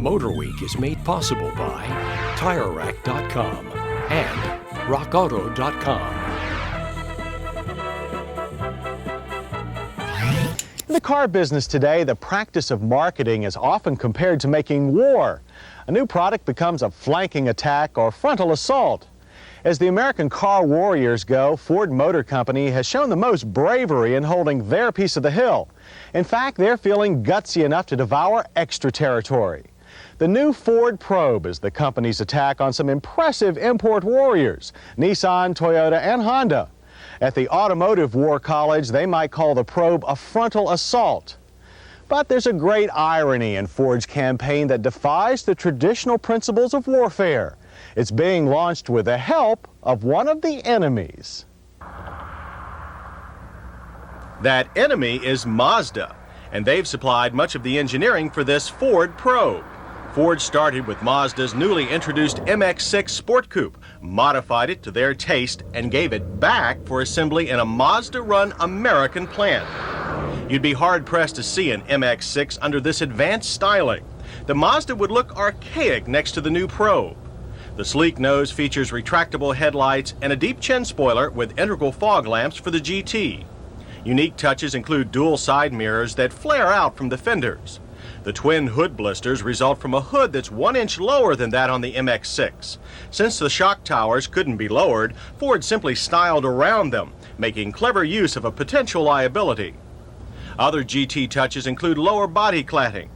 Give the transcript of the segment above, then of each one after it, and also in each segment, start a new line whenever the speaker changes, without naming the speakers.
MotorWeek is made possible by TireRack.com and RockAuto.com.
In the car business today, the practice of marketing is often compared to making war. A new product becomes a flanking attack or frontal assault. As the American car warriors go, Ford Motor Company has shown the most bravery in holding their piece of the hill. In fact, they're feeling gutsy enough to devour extra territory. The new Ford Probe is the company's attack on some impressive import warriors, Nissan, Toyota, and Honda. At the Automotive War College, they might call the Probe a frontal assault. But there's a great irony in Ford's campaign that defies the traditional principles of warfare. It's being launched with the help of one of the enemies.
That enemy is Mazda, and they've supplied much of the engineering for this Ford Probe. Ford started with Mazda's newly introduced MX-6 Sport Coupe, modified it to their taste, and gave it back for assembly in a Mazda-run American plant. You'd be hard-pressed to see an MX-6 under this advanced styling. The Mazda would look archaic next to the new Probe. The sleek nose features retractable headlights and a deep chin spoiler with integral fog lamps for the GT. Unique touches include dual side mirrors that flare out from the fenders. The twin hood blisters result from a hood that's 1 inch lower than that on the MX-6. Since the shock towers couldn't be lowered, Ford simply styled around them, making clever use of a potential liability. Other GT touches include lower body cladding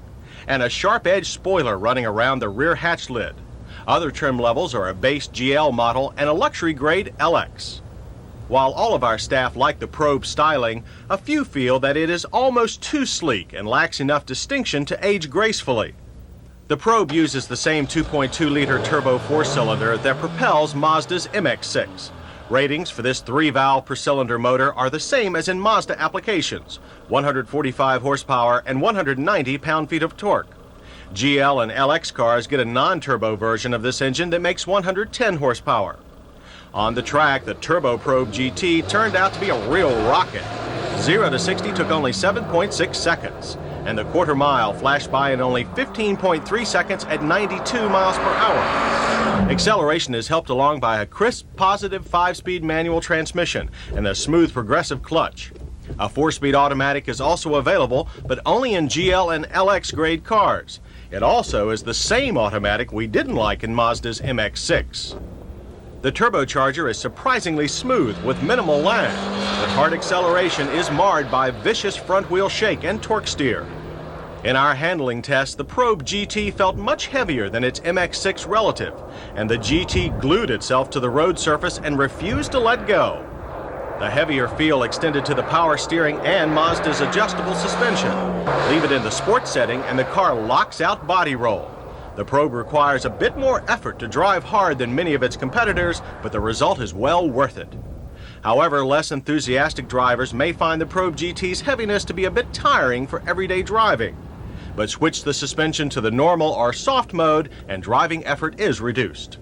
and a sharp-edged spoiler running around the rear hatch lid. Other trim levels are a base GL model and a luxury-grade LX. While all of our staff like the Probe styling, a few feel that it is almost too sleek and lacks enough distinction to age gracefully. The Probe uses the same 2.2-liter turbo four-cylinder that propels Mazda's MX-6. Ratings for this 3-valve per-cylinder motor are the same as in Mazda applications, 145 horsepower and 190 pound-feet of torque. GL and LX cars get a non-turbo version of this engine that makes 110 horsepower. On the track, the Turbo Probe GT turned out to be a real rocket. 0 to 60 took only 7.6 seconds, and the quarter mile flashed by in only 15.3 seconds at 92 miles per hour. Acceleration is helped along by a crisp, positive 5-speed manual transmission and a smooth progressive clutch. A 4-speed automatic is also available, but only in GL and LX grade cars. It also is the same automatic we didn't like in Mazda's MX-6. The turbocharger is surprisingly smooth with minimal lag, but hard acceleration is marred by vicious front wheel shake and torque steer. In our handling test, the Probe GT felt much heavier than its MX-6 relative, and the GT glued itself to the road surface and refused to let go. The heavier feel extended to the power steering and Mazda's adjustable suspension. Leave it in the sport setting and the car locks out body roll. The Probe requires a bit more effort to drive hard than many of its competitors, but the result is well worth it. However, less enthusiastic drivers may find the Probe GT's heaviness to be a bit tiring for everyday driving. But switch the suspension to the normal or soft mode and driving effort is reduced.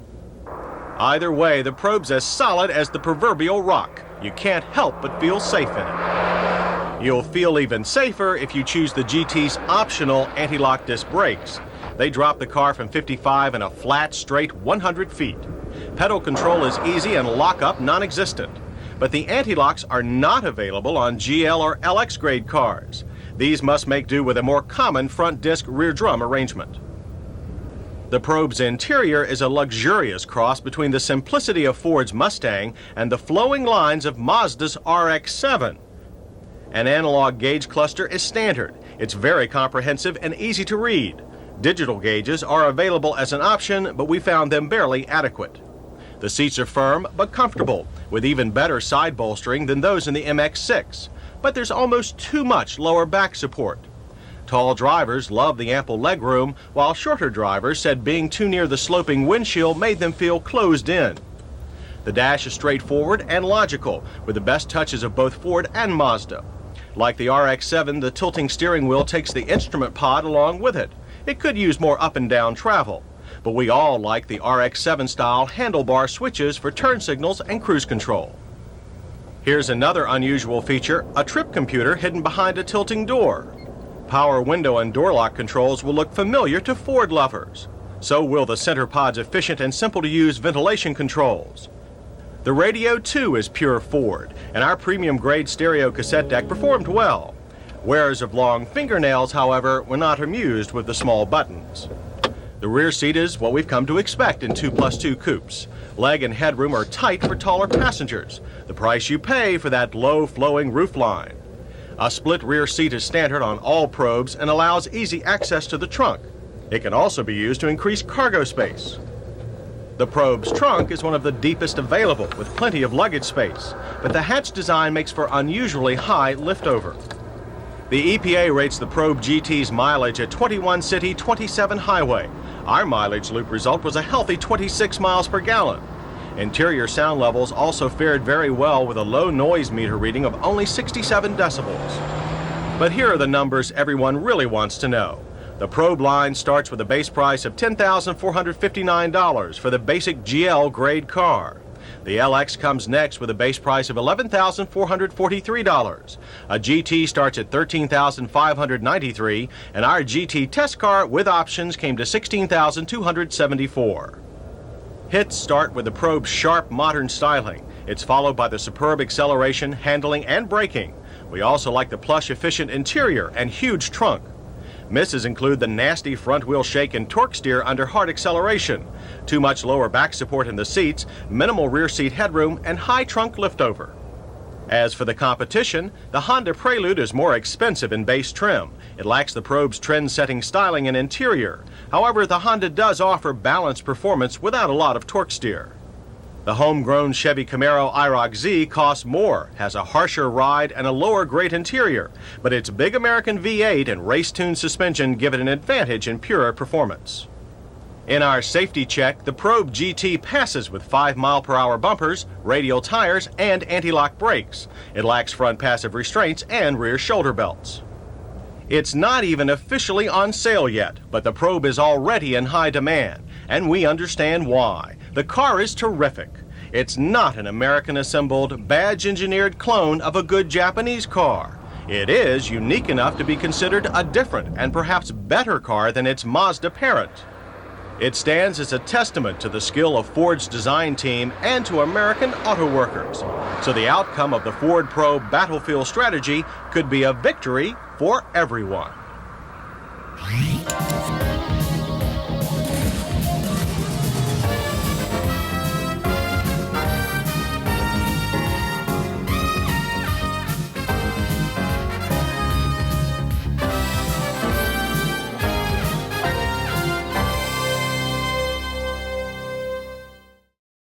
Either way, the Probe's as solid as the proverbial rock. You can't help but feel safe in it. You'll feel even safer if you choose the GT's optional anti-lock disc brakes. They drop the car from 55 in a flat, straight 100 feet. Pedal control is easy and lockup non-existent. But the anti-locks are not available on GL or LX grade cars. These must make do with a more common front disc rear drum arrangement. The Probe's interior is a luxurious cross between the simplicity of Ford's Mustang and the flowing lines of Mazda's RX-7. An analog gauge cluster is standard. It's very comprehensive and easy to read. Digital gauges are available as an option, but we found them barely adequate. The seats are firm but comfortable, with even better side bolstering than those in the MX-6. But there's almost too much lower back support. Tall drivers love the ample legroom, while shorter drivers said being too near the sloping windshield made them feel closed in. The dash is straightforward and logical, with the best touches of both Ford and Mazda. Like the RX-7, the tilting steering wheel takes the instrument pod along with it. It could use more up and down travel, but we all like the RX-7 style handlebar switches for turn signals and cruise control. Here's another unusual feature, a trip computer hidden behind a tilting door. Power window and door lock controls will look familiar to Ford lovers. So will the center pod's efficient and simple to use ventilation controls. The radio too is pure Ford, and our premium grade stereo cassette deck performed well. Wearers of long fingernails, however, were not amused with the small buttons. The rear seat is what we've come to expect in 2+2 coupes. Leg and headroom are tight for taller passengers, the price you pay for that low-flowing roofline. A split rear seat is standard on all Probes and allows easy access to the trunk. It can also be used to increase cargo space. The Probe's trunk is one of the deepest available, with plenty of luggage space, but the hatch design makes for unusually high liftover. The EPA rates the Probe GT's mileage at 21 city, 27 highway. Our mileage loop result was a healthy 26 miles per gallon. Interior sound levels also fared very well with a low noise meter reading of only 67 decibels. But here are the numbers everyone really wants to know. The Probe line starts with a base price of $10,459 for the basic GL grade car. The LX comes next with a base price of $11,443. A GT starts at $13,593, and our GT test car with options came to $16,274. Hits start with the Probe's sharp modern styling. It's followed by the superb acceleration, handling, and braking. We also like the plush efficient interior and huge trunk. Misses include the nasty front wheel shake and torque steer under hard acceleration, too much lower back support in the seats, minimal rear seat headroom, and high trunk liftover. As for the competition, the Honda Prelude is more expensive in base trim. It lacks the Probe's trend-setting styling and interior. However, the Honda does offer balanced performance without a lot of torque steer. The homegrown Chevy Camaro IROC Z costs more, has a harsher ride and a lower grade interior, but its big American V8 and race-tuned suspension give it an advantage in pure performance. In our safety check, the Probe GT passes with 5-mile-per-hour bumpers, radial tires, and anti-lock brakes. It lacks front passive restraints and rear shoulder belts. It's not even officially on sale yet, but the Probe is already in high demand, and we understand why. The car is terrific. It's not an American-assembled, badge-engineered clone of a good Japanese car. It is unique enough to be considered a different and perhaps better car than its Mazda parent. It stands as a testament to the skill of Ford's design team and to American auto workers. So the outcome of the Ford Probe battlefield strategy could be a victory for everyone.